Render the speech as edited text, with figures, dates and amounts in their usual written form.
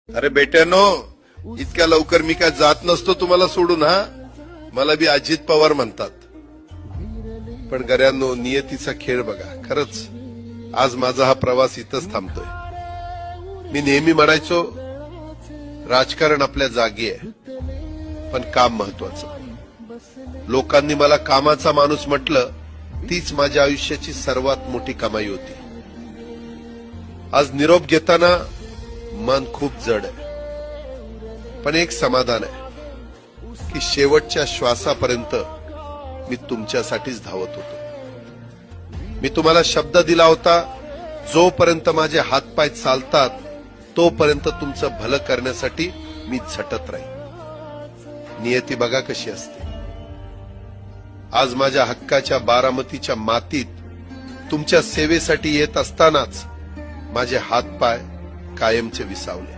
अरे बेट्यानो, इतक्या लवकर मी काय जात नसतो तुम्हाला सोडून. हा, मला बी अजित पवार म्हणतात. पण गऱ्यांनो, नियतीचा खेळ बघा. खरंच आज माझा हा प्रवास इथंच थांबतोय. मी नेहमी म्हणायचो राजकारण आपल्या जागी आहे, पण काम महत्वाचं. लोकांनी मला कामाचा माणूस म्हटलं, तीच माझ्या आयुष्याची सर्वात मोठी कमाई होती. आज निरोप घेताना मन खूप जड आहे, पण एक समाधान आहे की शेवटच्या श्वासापर्यंत मी तुमच्यासाठीच धावत होतो. मी तुम्हाला शब्द दिला होता, जोपर्यंत माझे हातपाय चालतात तोपर्यंत तुमचं भलं करण्यासाठी मी झटत राहील. नियती बघा कशी असते. आज माझ्या हक्काच्या बारामतीच्या मातीत तुमच्या सेवेसाठी येत असतानाच माझे हातपाय कायमचे विसावले.